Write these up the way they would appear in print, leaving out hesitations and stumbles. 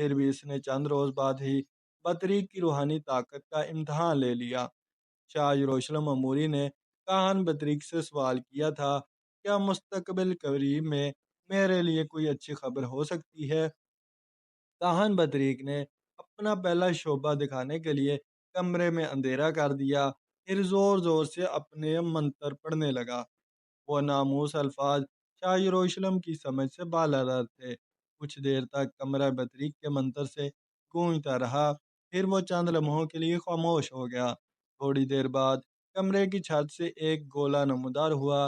پھر بھی اس نے چند روز بعد ہی بطریق کی روحانی طاقت کا امتحان لے لیا۔ شاہ یروشلم اموری نے کاہن بطریق سے سوال کیا تھا، کیا مستقبل قریب میں میرے لیے کوئی اچھی خبر ہو سکتی ہے؟ کاہن بطریق نے اپنا پہلا شعبہ دکھانے کے لیے کمرے میں اندھیرا کر دیا، پھر زور زور سے اپنے منتر پڑھنے لگا۔ وہ ناموس الفاظ شاہ یروشلم کی سمجھ سے بالادر تھے۔ کچھ دیر تک کمرہ بطریق کے منتر سے گونجتا رہا، پھر وہ چند لمحوں کے لیے خاموش ہو گیا۔ تھوڑی دیر بعد کمرے کی چھت سے ایک گولا نمودار ہوا،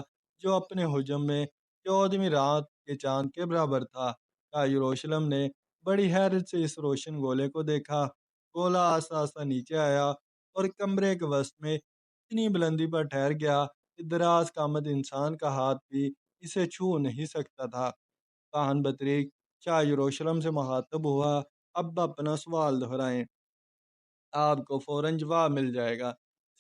جو اپنے حجم میں 14ویں رات کے چاند کے برابر تھا۔ شاہ یروشلم نے بڑی حیرت سے اس روشن گولے کو دیکھا۔ گولا آہستہ آہستہ نیچے آیا اور کمرے کے وسط میں اتنی بلندی پر ٹھہر گیا کہ دراز قامت انسان کا ہاتھ بھی اسے چھو نہیں سکتا تھا۔ کاہن بطریق شاہ یروشلم سے مخاطب ہوا، اب اپنا سوال دہرائیں، آپ کو فوراً جواب مل جائے گا۔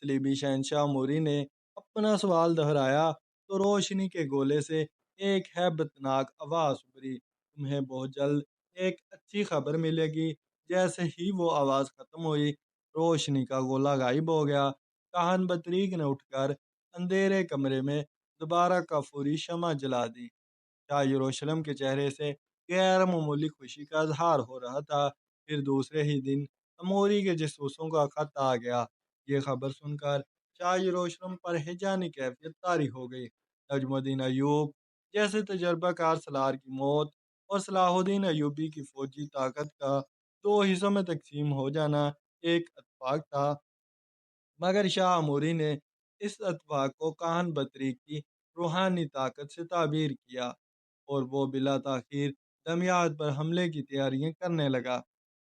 صلیبی شہنشاہ موری نے اپنا سوال دہرایا تو روشنی کے گولے سے ایک ہیبت ناک آواز ابھری، تمہیں بہت جلد ایک اچھی خبر ملے گی۔ جیسے ہی وہ آواز ختم ہوئی، روشنی کا گولا غائب ہو گیا۔ کاہن بطریق نے اٹھ کر اندھیرے کمرے میں دوبارہ کافوری شمع جلا دی۔ شاہ یروشلم کے چہرے سے غیر معمولی خوشی کا اظہار ہو رہا تھا۔ پھر دوسرے ہی دن اموری کے جاسوسوں کا خط آ گیا۔ یہ خبر سن کر شاہ یروشلم پر ہیجانی کیفیت طاری ہو گئی۔ نجم الدین ایوب جیسے تجربہ کار سالار کی موت اور صلاح الدین ایوبی کی فوجی طاقت کا دو حصوں میں تقسیم ہو جانا ایک اتفاق تھا، مگر شاہ اموری نے اس اتفاق کو کاہن بطریق کی روحانی طاقت سے تعبیر کیا اور وہ بلا تاخیر دمیات پر حملے کی تیاریاں کرنے لگا۔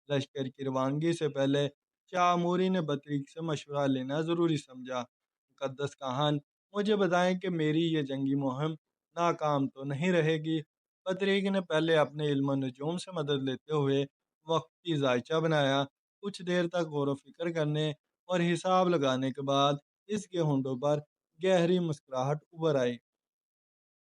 لشکر کی روانگی سے پہلے شاہ اموری نے بطریق سے مشورہ لینا ضروری سمجھا۔ مقدس کاہن، مجھے بتائیں کہ میری یہ جنگی مہم ناکام تو نہیں رہے گی؟ بطریق نے پہلے اپنے علم و نجوم سے مدد لیتے ہوئے وقتی ذائچہ بنایا۔ کچھ دیر تک غور و فکر کرنے اور حساب لگانے کے بعد اس کے ہونٹوں پر گہری مسکراہٹ ابھر آئی۔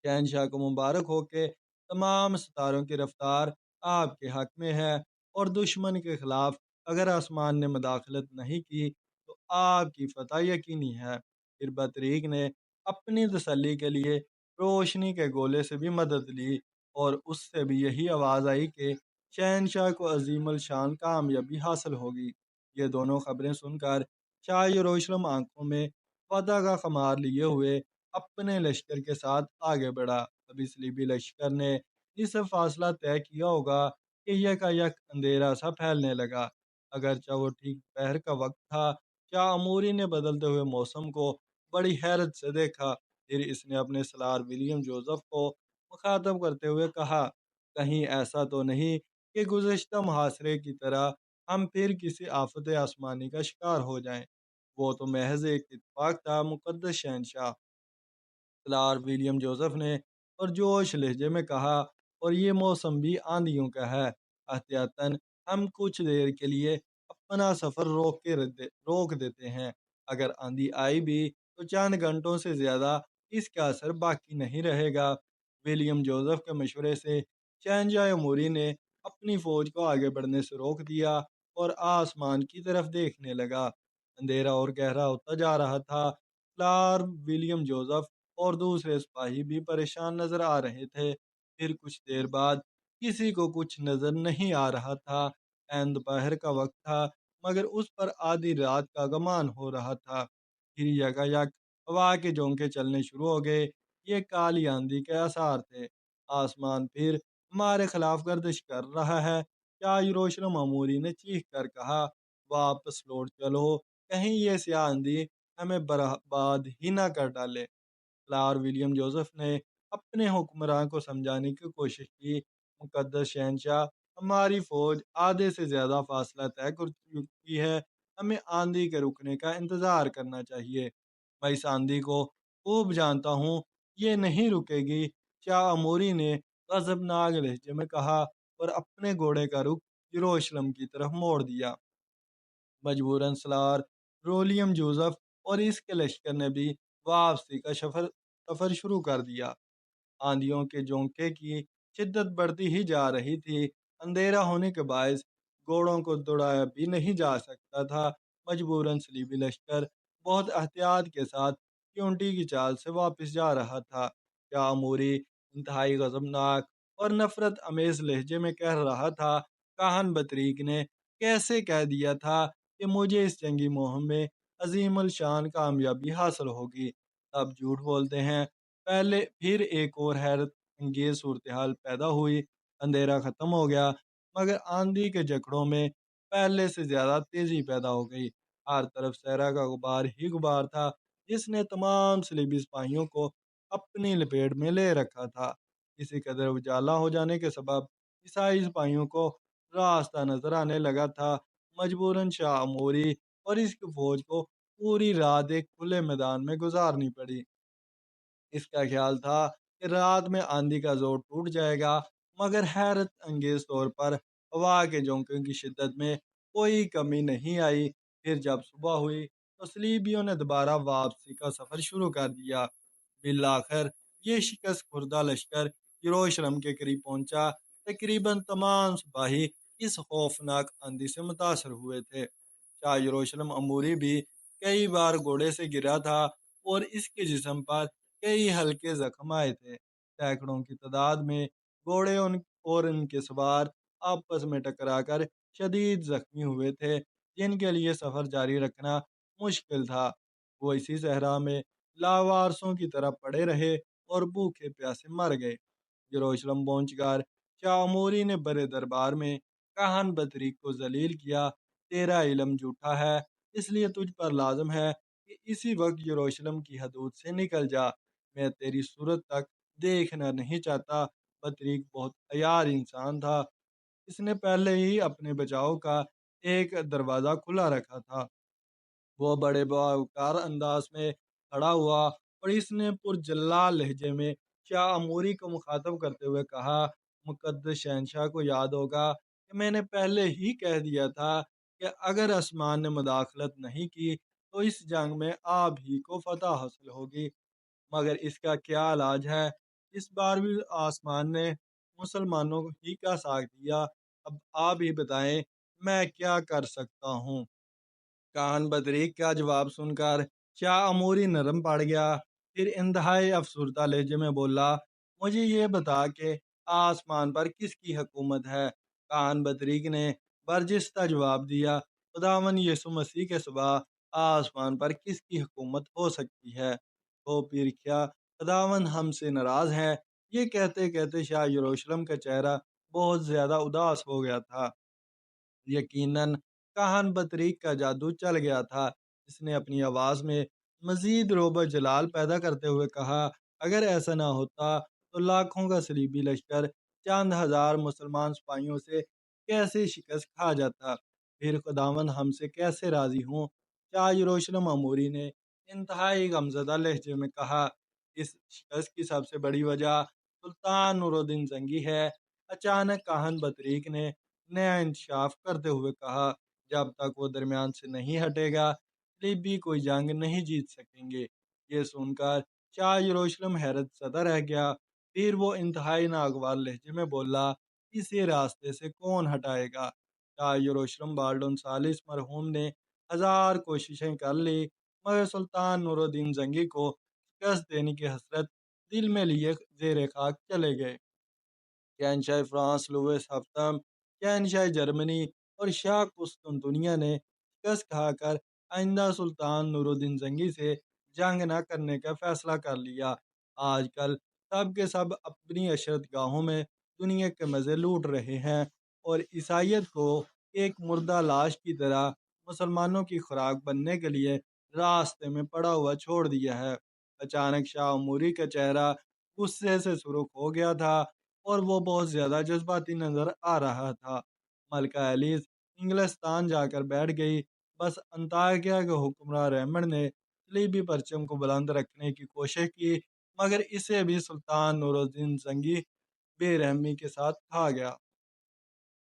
شہنشاہ کو مبارک ہو کہ تمام ستاروں کی رفتار آپ کے حق میں ہے، اور دشمن کے خلاف اگر آسمان نے مداخلت نہیں کی تو آپ کی فتح یقینی ہے۔ پھر بطریق نے اپنی تسلی کے لیے روشنی کے گولے سے بھی مدد لی، اور اس سے بھی یہی آواز آئی کہ شہنشاہ کو عظیم الشان کامیابی حاصل ہوگی۔ یہ دونوں خبریں سن کر شاہ یروشلم آنکھوں میں فتح کا خمار لیے ہوئے اپنے لشکر کے ساتھ آگے بڑھا۔ ابھی صلیبی لشکر نے جسے فاصلہ طے کیا ہوگا کہ یکایک اندھیرا سا پھیلنے لگا۔ اگرچہ وہ ٹھیک دوپہر کا وقت تھا، شاہ اموری نے بدلتے ہوئے موسم کو بڑی حیرت سے دیکھا۔ پھر اس نے اپنے سالار ولیم جوزف کو مخاطب کرتے ہوئے کہا، کہیں ایسا تو نہیں کہ گزشتہ محاصرے کی طرح ہم پھر کسی آفت آسمانی کا شکار ہو جائیں؟ وہ تو محض ایک اتفاق تھا مقدس شہنشاہ، سالار ولیم جوزف نے اور جوش لہجے میں کہا، اور یہ موسم بھی آندھیوں کا ہے۔ احتیاطاً ہم کچھ دیر کے لیے اپنا سفر روک دیتے ہیں۔ اگر آندھی آئی بھی تو چند گھنٹوں سے زیادہ اس کا اثر باقی نہیں رہے گا۔ ولیم جوزف کے مشورے سے شہنشاہ اموری نے اپنی فوج کو آگے بڑھنے سے روک دیا اور آسمان کی طرف دیکھنے لگا۔ اندھیرا اور گہرا ہوتا جا رہا تھا۔ سالار ولیم جوزف اور دوسرے سپاہی بھی پریشان نظر آ رہے تھے۔ پھر کچھ دیر بعد کسی کو کچھ نظر نہیں آ رہا تھا۔ عین دوپہر کا وقت تھا، مگر اس پر آدھی رات کا گمان ہو رہا تھا۔ پھر یکایک ہوا کے جھونکے چلنے شروع ہو گئے۔ یہ کالی آندھی کے آثار تھے۔ آسمان پھر ہمارے خلاف گردش کر رہا ہے۔ شاہ یروشلم اموری نے چیخ کر کہا، واپس لوٹ چلو، کہیں یہ سیاہ آندھی ہمیں برباد ہی نہ کر ڈالے۔ سالار ولیم جوزف نے اپنے حکمران کو سمجھانے کی کوشش کی، مقدس شہنشاہ، ہماری فوج آدھے سے زیادہ فاصلہ طے کر چکی ہے، ہمیں آندھی کے رکنے کا انتظار کرنا چاہیے۔ میں اس آندھی کو خوب جانتا ہوں، یہ نہیں رکے گی۔ شاہ اموری نے غضبناک لہجے میں کہا اور اپنے گھوڑے کا رخ یروشلم کی طرف موڑ دیا۔ مجبوراً سالار ولیم جوزف اور اس کے لشکر نے بھی واپسی کا سفر شروع کر دیا۔ آندھیوں کے جھونکے کی شدت بڑھتی ہی جا رہی تھی۔ اندھیرا ہونے کے باعث گھوڑوں کو دوڑایا بھی نہیں جا سکتا تھا۔ مجبوراً صلیبی لشکر بہت احتیاط کے ساتھ کیونٹی کی چال سے واپس جا رہا تھا۔ شاہ اموری انتہائی غضبناک اور نفرت امیز لہجے میں کہہ رہا تھا، کاہن بطریق نے کیسے کہہ دیا تھا کہ مجھے اس جنگی مہم میں عظیم الشان کامیابی حاصل ہوگی؟ اب جھوٹ بولتے ہیں۔ پہلے پھر ایک اور حیرت انگیز صورتحال پیدا ہوئی۔ اندھیرا ختم ہو گیا، مگر آندھی کے جکڑوں میں پہلے سے زیادہ تیزی پیدا ہو گئی۔ ہر طرف صحرا کا غبار ہی غبار تھا، جس نے تمام صلیبی سپاہیوں کو اپنی لپیٹ میں لے رکھا تھا۔ اسی قدر اجالا ہو جانے کے سبب عیسائی سپاہیوں کو راستہ نظر آنے لگا تھا۔ مجبوراً شاہ اموری اور اس کی فوج کو پوری رات ایک کھلے میدان میں گزارنی پڑی۔ اس کا خیال تھا کہ رات میں آندھی کا زور ٹوٹ جائے گا، مگر حیرت انگیز طور پر ہوا کے جھونکوں کی شدت میں کوئی کمی نہیں آئی۔ پھر جب صبح ہوئی تو صلیبیوں نے دوبارہ واپسی کا سفر شروع کر دیا۔ بالآخر یہ شکست خوردہ لشکر یروشلم کے قریب پہنچا۔ تقریباً تمام سپاہی اس خوفناک آندھی سے متاثر ہوئے تھے۔ شاہ یروشلم اموری بھی کئی بار گھوڑے سے گرا تھا اور اس کے جسم پر کئی ہلکے زخم آئے تھے۔ سینکڑوں کی تعداد میں گھوڑے اور ان کے سوار آپس میں ٹکرا کر شدید زخمی ہوئے تھے، جن کے لیے سفر جاری رکھنا مشکل تھا۔ وہ اسی صحرا میں لاوارسوں کی طرح پڑے رہے اور بھوکے پیاسے مر گئے۔ یروشلم پہنچ کر شاہ اموری نے بڑے دربار میں کاہن بطریق کو ذلیل کیا۔ تیرا علم جھوٹا ہے، اس لیے تجھ پر لازم ہے کہ اسی وقت یروشلم کی حدود سے نکل جا۔ میں تیری صورت تک دیکھنا نہیں چاہتا۔ بطریق بہت عیار انسان تھا۔ اس نے پہلے ہی اپنے بچاؤ کا ایک دروازہ کھلا رکھا تھا۔ وہ بڑے باوقار انداز میں کھڑا ہوا اور اس نے پرجلال لہجے میں شاہ اموری کو مخاطب کرتے ہوئے کہا، مقدس شہنشاہ کو یاد ہوگا کہ میں نے پہلے ہی کہہ دیا تھا کہ اگر آسمان نے مداخلت نہیں کی تو اس جنگ میں آپ ہی کو فتح حاصل ہوگی۔ مگر اس کا کیا علاج ہے؟ اس بار بھی آسمان نے مسلمانوں ہی کا ساتھ دیا۔ اب آپ ہی بتائیں میں کیا کر سکتا ہوں؟ کان بدریق کا جواب سن کر شاہ اموری نرم پڑ گیا۔ پھر انتہائی افسردہ لہجے میں بولا، مجھے یہ بتا کہ آسمان پر کس کی حکومت ہے؟ کان بدریق نے برجستہ جواب دیا، خداوند یسوع مسیح کے سوا آسمان پر کس کی حکومت ہو سکتی ہے؟ تو پھر کیا خداوند ہم سے ناراض ہے؟ یہ کہتے کہتے شاہ یروشلم کا چہرہ بہت زیادہ اداس ہو گیا تھا۔ یقیناً کاہن بطریق کا جادو چل گیا تھا۔ اس نے اپنی آواز میں مزید رعب و جلال پیدا کرتے ہوئے کہا، اگر ایسا نہ ہوتا تو لاکھوں کا صلیبی لشکر چند ہزار مسلمان سپاہیوں سے کیسے شکست کھا جاتا؟ پھر خداوند ہم سے کیسے راضی ہوں؟ شاہ یروشلم اموری نے انتہائی غمزدہ لہجے میں کہا، اس شکست کی سب سے بڑی وجہ سلطان نور الدین زنگی ہے۔ اچانک کاہن بطریق نے نیا انکشاف کرتے ہوئے کہا، جب تک وہ درمیان سے نہیں ہٹے گا لیبی کوئی جنگ نہیں جیت سکیں گے۔ یہ سن کر شاہ یروشلم حیرت زدہ رہ گیا۔ پھر وہ انتہائی ناگوار لہجے میں بولا، اسی راستے سے کون ہٹائے گا؟ شاہ یروشلم بالڈون ثالث مرحوم نے ہزار کوششیں کر لی، مگر سلطان نور الدین زنگی کو شکست دینے کی حسرت دل میں لیے زیر خاک چلے گئے۔ شہنشاہ فرانس لوئس ہفتم، شہنشاہ جرمنی اور شاہ قسطنطنیہ نے شکست کھا کر آئندہ سلطان نور الدین زنگی سے جنگ نہ کرنے کا فیصلہ کر لیا۔ آج کل سب کے سب اپنی عشرت گاہوں میں دنیا کے مزے لوٹ رہے ہیں اور عیسائیت کو ایک مردہ لاش کی طرح مسلمانوں کی خوراک بننے کے لیے راستے میں پڑا ہوا چھوڑ دیا ہے۔ اچانک شاہ اموری کا چہرہ غصے سے سرخ ہو گیا تھا اور وہ بہت زیادہ جذباتی نظر آ رہا تھا۔ ملکہ ایلیز انگلستان جا کر بیٹھ گئی۔ بس انطاکیہ کے حکمراں ریمنڈ نے صلیبی پرچم کو بلند رکھنے کی کوشش کی، مگر اسے بھی سلطان نور الدین زنگی بے رحمی کے ساتھ کھا گیا۔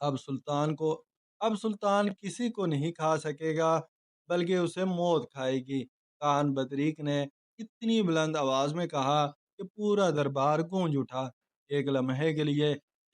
اب سلطان کسی کو نہیں کھا سکے گا، بلکہ اسے موت کھائے گی۔ کان بدریق نے اتنی بلند آواز میں کہا کہ پورا دربار گونج اٹھا۔ ایک لمحے کے لیے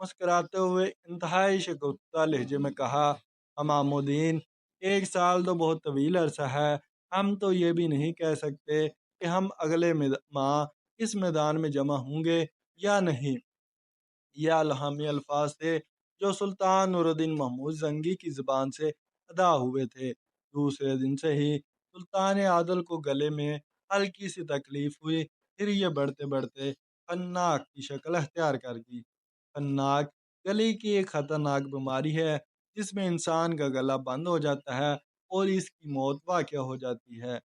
مسکراتے ہوئے انتہائی شگفتہ لہجے میں کہا، امام الدین، 1 سال تو بہت طویل عرصہ ہے، ہم تو یہ بھی نہیں کہہ سکتے کہ ہم اگلے ماہ اس میدان میں جمع ہوں گے یا نہیں۔ یہ الہامی الفاظ تھے جو سلطان نور الدین محمود زنگی کی زبان سے ادا ہوئے تھے۔ دوسرے دن سے ہی سلطان عادل کو گلے میں ہلکی سی تکلیف ہوئی، پھر یہ بڑھتے بڑھتے خناق کی شکل اختیار کر گئی۔ خناق گلے کی ایک خطرناک بیماری ہے جس میں انسان کا گلا بند ہو جاتا ہے اور اس کی موت واقع ہو جاتی ہے۔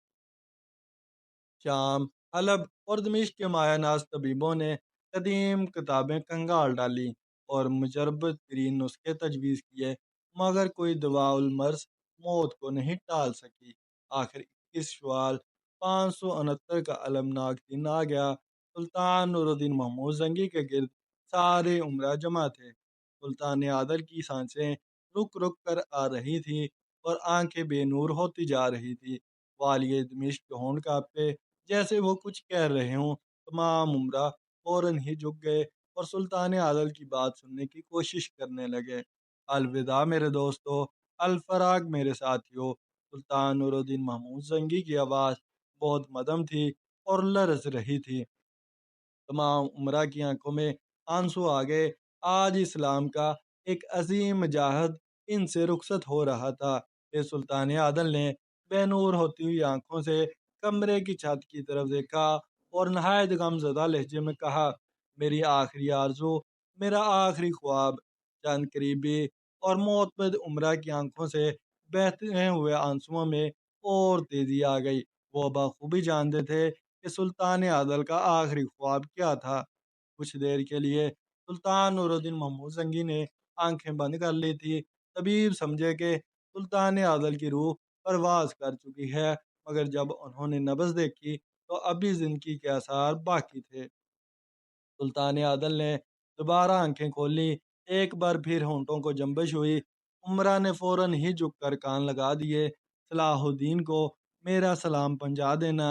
شام، حلب اور دمشق کے مایہ ناز طبیبوں نے قدیم کتابیں کنگال ڈالیں اور مجرب ترین نسخے تجویز کیے، مگر کوئی دواء المرض موت کو نہیں ٹال سکی۔ آخر 21 شوال 569 کا المناک دن آ گیا۔ سلطان نور الدین محمود زنگی کے گرد سارے امراء جمع تھے۔ سلطان عادل کی سانسیں رک رک کر آ رہی تھی اور آنکھیں بے نور ہوتی جا رہی تھی۔ والی دمشق کے ہونٹ کانپے، جیسے وہ کچھ کہہ رہے ہوں۔ تمام امراء فوراً ہی جھک گئے اور سلطان عادل کی بات سننے کی کوشش کرنے لگے۔ الوداع میرے دوستو، الفراق میرے ساتھیو۔ سلطان نور الدین محمود زنگی کی آواز بہت مدھم تھی اور لرز رہی تھی۔ تمام امراء کی آنکھوں میں آنسو آ گئے۔ آج اسلام کا ایک عظیم مجاہد ان سے رخصت ہو رہا تھا۔ پھر سلطان عادل نے بے نور ہوتی ہوئی آنکھوں سے کمرے کی چھت کی طرف دیکھا اور نہایت غم زدہ لہجے میں کہا، میری آخری آرزو، میرا آخری خواب۔ چند قریبی اور معتمد امراء کی آنکھوں سے بہتے ہوئے آنسوؤں میں اور تیزی آ گئی۔ وہ بخوبی جانتے تھے کہ سلطان عادل کا آخری خواب کیا تھا۔ کچھ دیر کے لیے سلطان نور الدین محمود زنگی نے آنکھیں بند کر لی تھی۔ طبیب سمجھے کہ سلطان عادل کی روح پرواز کر چکی ہے، مگر جب انہوں نے نبض دیکھی تو ابھی زندگی کے آثار باقی تھے۔ سلطان عادل نے دوبارہ آنکھیں کھولی، ایک بار پھر ہونٹوں کو جنبش ہوئی۔ عمرہ نے فوراً ہی جھک کر کان لگا دیے۔ صلاح الدین کو میرا سلام پہنچا دینا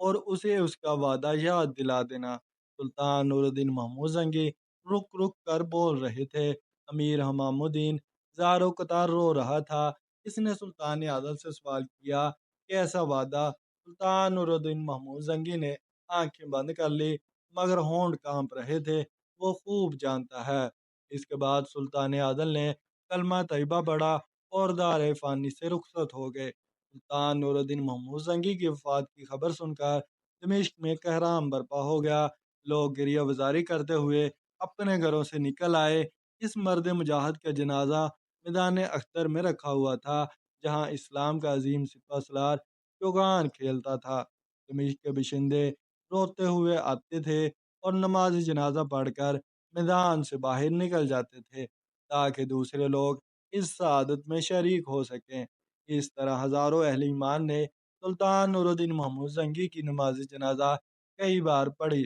اور اسے اس کا وعدہ یاد دلا دینا۔ سلطان نور الدین محمود زنگی رک رک کر بول رہے تھے۔ امیر امام الدین زارو قطار رو رہا تھا۔ اس نے سلطان عادل سے سوال کیا، کیسا وعدہ؟ سلطان نور الدین محمود زنگی نے آنکھیں بند کر لی، مگر ہونٹ کانپ رہے تھے۔ وہ خوب جانتا ہے۔ اس کے بعد سلطان عادل نے کلمہ طیبہ پڑھا اور دار فانی سے رخصت ہو گئے۔ سلطان نور الدین محمود زنگی کی وفات کی خبر سن کر دمشق میں کہرام برپا ہو گیا۔ لوگ گریہ وزاری کرتے ہوئے اپنے گھروں سے نکل آئے۔ اس مرد مجاہد کا جنازہ میدان اختر میں رکھا ہوا تھا، جہاں اسلام کا عظیم سپہ سالار چوگان کھیلتا تھا۔ دمشق کے باشندے روتے ہوئے آتے تھے اور نماز جنازہ پڑھ کر میدان سے باہر نکل جاتے تھے تاکہ دوسرے لوگ اس سعادت میں شریک ہو سکیں۔ اس طرح ہزاروں اہل ایمان نے سلطان نور الدین محمود زنگی کی نماز جنازہ کئی بار پڑھی۔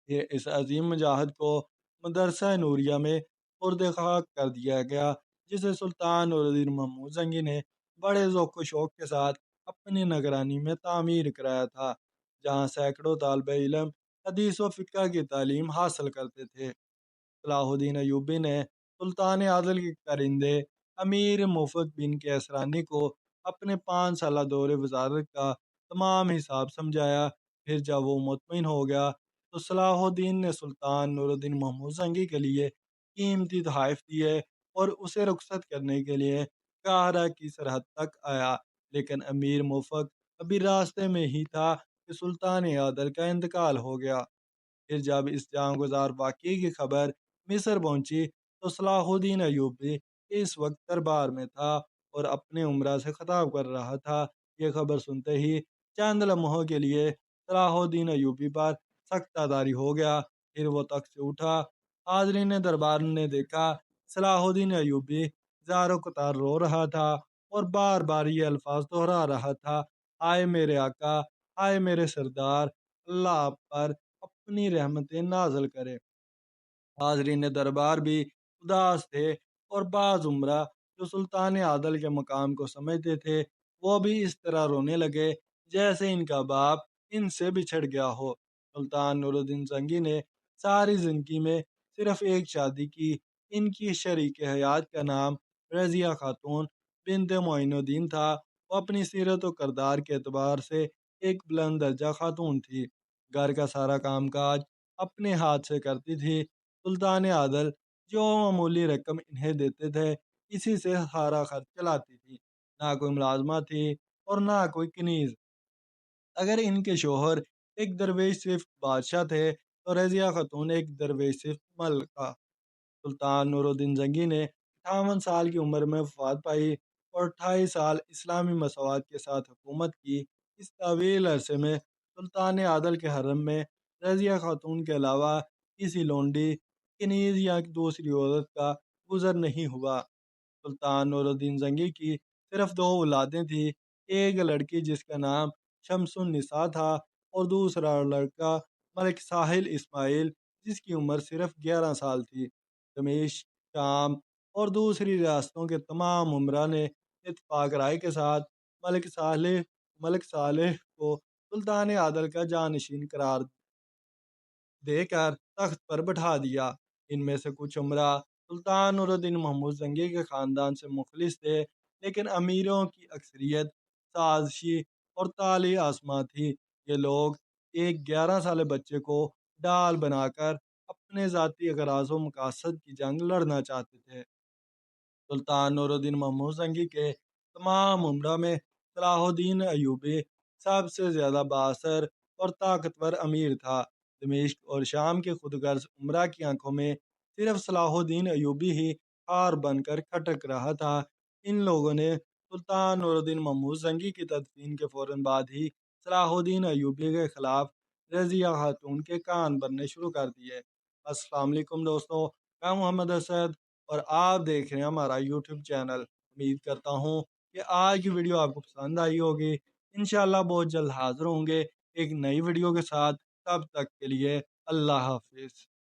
یہ اس عظیم مجاہد کو مدرسہ نوریہ میں خرد خاک کر دیا گیا، جسے سلطان نور الدین محمود زنگی نے بڑے ذوق و شوق کے ساتھ اپنی نگرانی میں تعمیر کرایا تھا، جہاں سینکڑوں طالب علم حدیث و فقہ کی تعلیم حاصل کرتے تھے۔ صلاح الدین ایوبی نے سلطان عادل کے کرندے امیر مفت بن کیسرانی کو اپنے 5 سالہ دور وزارت کا تمام حساب سمجھایا۔ پھر جب وہ مطمئن ہو گیا تو صلاح الدین نے سلطان نور الدین محمود زنگی کے لیے قیمتی تحائف دیے اور اسے رخصت کرنے کے لیے قاہرہ کی سرحد تک آیا، لیکن امیر مفت ابھی راستے میں ہی تھا کہ سلطان عادل کا انتقال ہو گیا۔ پھر جب اس جاں گزار واقعے کی خبر مصر پہنچی تو صلاح الدین ایوبی اس وقت دربار میں تھا اور اپنے امراء سے خطاب کر رہا تھا۔ یہ خبر سنتے ہی چند لمحوں کے لیے صلاح الدین ایوبی پر سکتہ داری ہو گیا، پھر وہ تخت سے اٹھا۔ حاضرین دربار نے دیکھا صلاح الدین ایوبی زارو قطار رو رہا تھا اور بار بار یہ الفاظ دہرا رہا تھا، آئے میرے آقا، آئے میرے سردار، اللہ آپ پر اپنی رحمتیں نازل کرے۔ حاضرین دربار بھی اداس تھے اور بعض عمرہ جو سلطان عادل کے مقام کو سمجھتے تھے وہ بھی اس طرح رونے لگے جیسے ان کا باپ ان سے بچھڑ گیا ہو۔ سلطان نور الدین زنگی نے ساری زندگی میں صرف ایک شادی کی۔ ان کی شریک حیات کا نام رضیہ خاتون بنت معین الدین تھا۔ وہ اپنی سیرت و کردار کے اعتبار سے ایک بلند درجہ خاتون تھی۔ گھر کا سارا کام کاج اپنے ہاتھ سے کرتی تھی۔ سلطان عادل جو معمولی رقم انہیں دیتے تھے، اسی سے سارا خرچ چلاتی تھی۔ نہ کوئی ملازمہ تھی اور نہ کوئی کنیز۔ اگر ان کے شوہر ایک درویش صرف بادشاہ تھے تو رضیہ خاتون ایک درویش صرف ملکہ۔ سلطان نور الدین زنگی نے 58 سال کی عمر میں وفات پائی اور 28 سال اسلامی مساوات کے ساتھ حکومت کی۔ اس طویل عرصے میں سلطان عادل کے حرم میں رضیہ خاتون کے علاوہ کسی لونڈی، کنیز یا دوسری عورت کا گزر نہیں ہوا۔ سلطان نور الدین زنگی کی صرف 2 اولادیں تھیں، ایک لڑکی جس کا نام شمس النساء تھا اور دوسرا لڑکا ملک ساحل اسماعیل جس کی عمر صرف 11 سال تھی۔ دمشق، شام اور دوسری ریاستوں کے تمام امراء نے اتفاق رائے کے ساتھ ملک صالح کو سلطان عادل کا جانشین قرار دے کر تخت پر بٹھا دیا۔ ان میں سے کچھ امراء سلطان نور الدین محمود زنگی کے خاندان سے مخلص تھے، لیکن امیروں کی اکثریت سازشی اور طالع آسماں تھی۔ یہ لوگ ایک 11 سالہ بچے کو ڈال بنا کر اپنے ذاتی اغراض و مقاصد کی جنگ لڑنا چاہتے تھے۔ سلطان نور الدین محمود زنگی کے تمام امراء میں صلاح الدین ایوبی سب سے زیادہ بااثر اور طاقتور امیر تھا۔ دمشق اور شام کے خود غرض امراء کی آنکھوں میں صرف صلاح الدین ایوبی ہی ہار بن کر کھٹک رہا تھا۔ ان لوگوں نے سلطان نور الدین محمود زنگی کی تدفین کے فوراً بعد ہی صلاح الدین ایوبی کے خلاف رضیہ خاتون کے کان بھرنے شروع کر دیے۔ السلام علیکم دوستو، میں محمد اسد اور آپ دیکھ رہے ہیں ہمارا یوٹیوب چینل۔ امید کرتا ہوں کہ آج کی ویڈیو آپ کو پسند آئی ہوگی۔ انشاءاللہ بہت جلد حاضر ہوں گے ایک نئی ویڈیو کے ساتھ۔ تب تک کے لیے اللہ حافظ۔